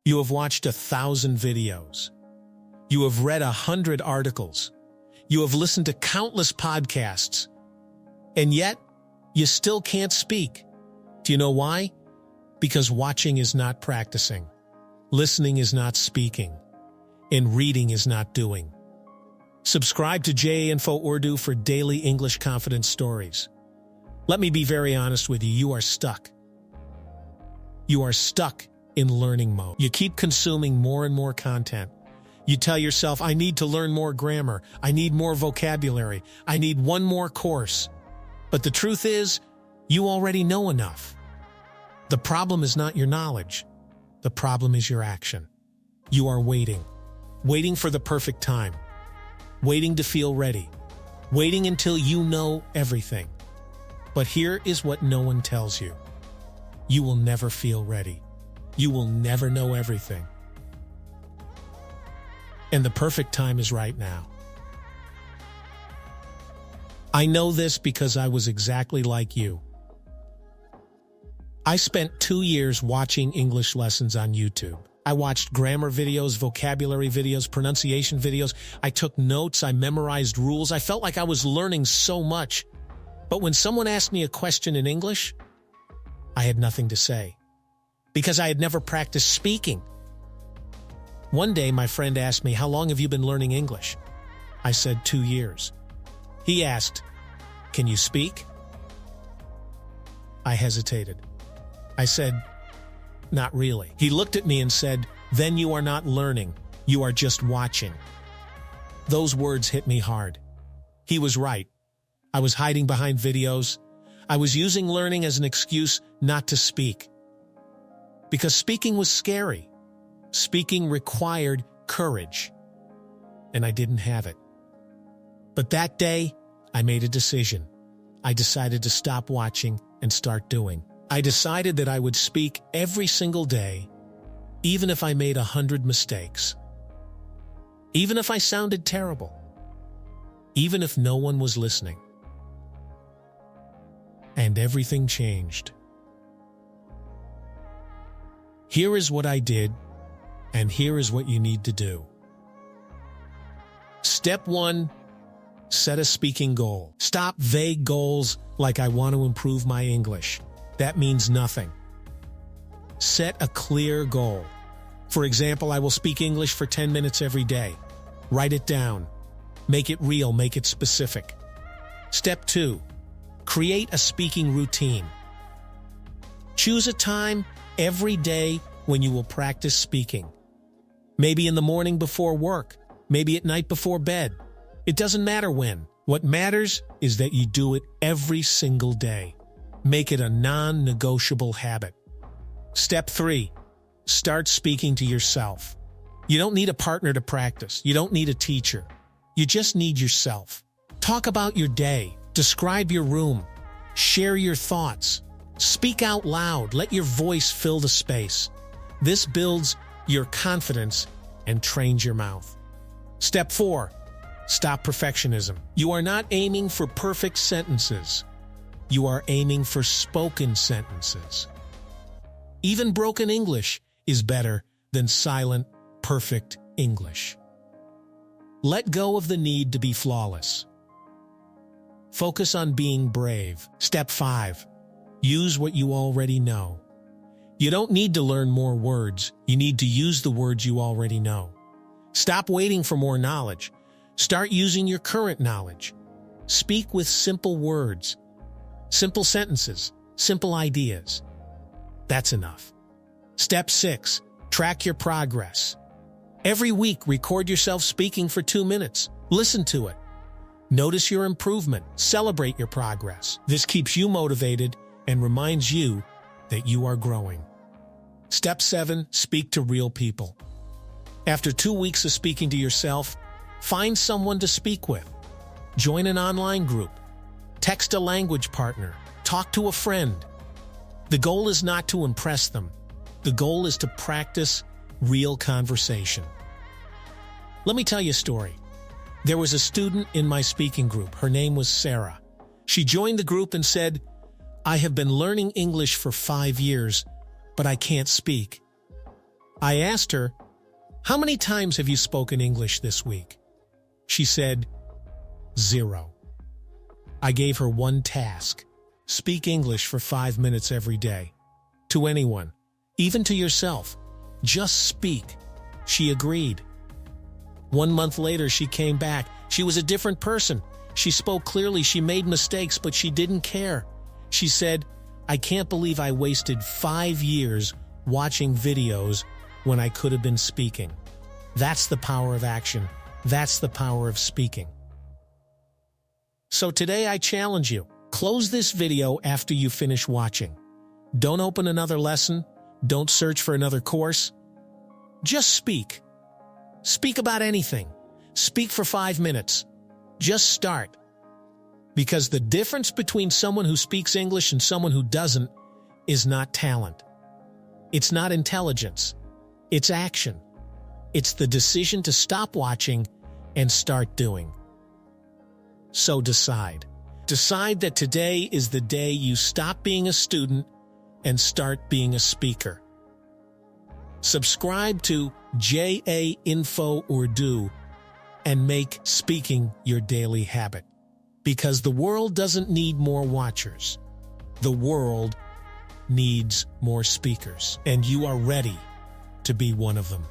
You have watched 1,000 videos. You have read 100 articles. You have listened to countless podcasts. And yet, you still can't speak. Do you know why? Because watching is not practicing. Listening is not speaking. And reading is not doing. Subscribe to JA Info Urdu for daily English confidence stories. Let me be very honest with you, you are stuck. You are stuck in learning mode. You keep consuming more and more content. You tell yourself, I need to learn more grammar. I need more vocabulary. I need one more course. But the truth is, you already know enough. The problem is not your knowledge. The problem is your action. You are waiting. Waiting for the perfect time. Waiting to feel ready. Waiting until you know everything. But here is what no one tells you. You will never feel ready. You will never know everything. And the perfect time is right now. I know this because I was exactly like you. I spent 2 years watching English lessons on YouTube. I watched grammar videos, vocabulary videos, pronunciation videos. I took notes, I memorized rules. I felt like I was learning so much. But when someone asked me a question in English, I had nothing to say. Because I had never practiced speaking. One day, my friend asked me, how long have you been learning English? I said 2 years. He asked, can you speak? I hesitated. I said, not really. He looked at me and said, then you are not learning. You are just watching. Those words hit me hard. He was right. I was hiding behind videos. I was using learning as an excuse not to speak. Because speaking was scary. Speaking required courage. And I didn't have it. But that day, I made a decision. I decided to stop watching and start doing. I decided that I would speak every single day, even if I made 100 mistakes. Even if I sounded terrible. Even if no one was listening. And everything changed. Here is what I did, and here is what you need to do. Step 1, set a speaking goal. Stop vague goals like I want to improve my English. That means nothing. Set a clear goal. For example, I will speak English for 10 minutes every day. Write it down. Make it real, make it specific. Step 2, create a speaking routine. Choose a time every day when you will practice speaking. Maybe in the morning before work, maybe at night before bed. It doesn't matter when. What matters is that you do it every single day. Make it a non-negotiable habit. Step 3, start speaking to yourself. You don't need a partner to practice. You don't need a teacher. You just need yourself. Talk about your day. Describe your room. Share your thoughts. Speak out loud. Let your voice fill the space. This builds your confidence and trains your mouth. Step 4, stop perfectionism. You are not aiming for perfect sentences. You are aiming for spoken sentences. Even broken English is better than silent, perfect English. Let go of the need to be flawless. Focus on being brave. Step 5, use what you already know. You don't need to learn more words. You need to use the words you already know. Stop waiting for more knowledge. Start using your current knowledge. Speak with simple words. Simple sentences, simple ideas. That's enough. Step 6, track your progress. Every week, record yourself speaking for 2 minutes. Listen to it. Notice your improvement. Celebrate your progress. This keeps you motivated and reminds you that you are growing. Step 7, speak to real people. After 2 weeks of speaking to yourself, find someone to speak with. Join an online group. Text a language partner. Talk to a friend. The goal is not to impress them. The goal is to practice real conversation. Let me tell you a story. There was a student in my speaking group. Her name was Sarah. She joined the group and said, I have been learning English for 5 years, but I can't speak. I asked her, "How many times have you spoken English this week?" She said, 0. I gave her one task: speak English for 5 minutes every day. To anyone, even to yourself. Just speak. She agreed. 1 month later, she came back. She was a different person. She spoke clearly. She made mistakes, but she didn't care. She said, "I can't believe I wasted 5 years watching videos when I could have been speaking." That's the power of action. That's the power of speaking. So today I challenge you. Close this video after you finish watching. Don't open another lesson. Don't search for another course. Just speak. Speak about anything. Speak for 5 minutes. Just start. Because the difference between someone who speaks English and someone who doesn't is not talent. It's not intelligence. It's action. It's the decision to stop watching and start doing. So decide. Decide that today is the day you stop being a student and start being a speaker. Subscribe to JA Info Urdu and make speaking your daily habit. Because the world doesn't need more watchers. The world needs more speakers. And you are ready to be one of them.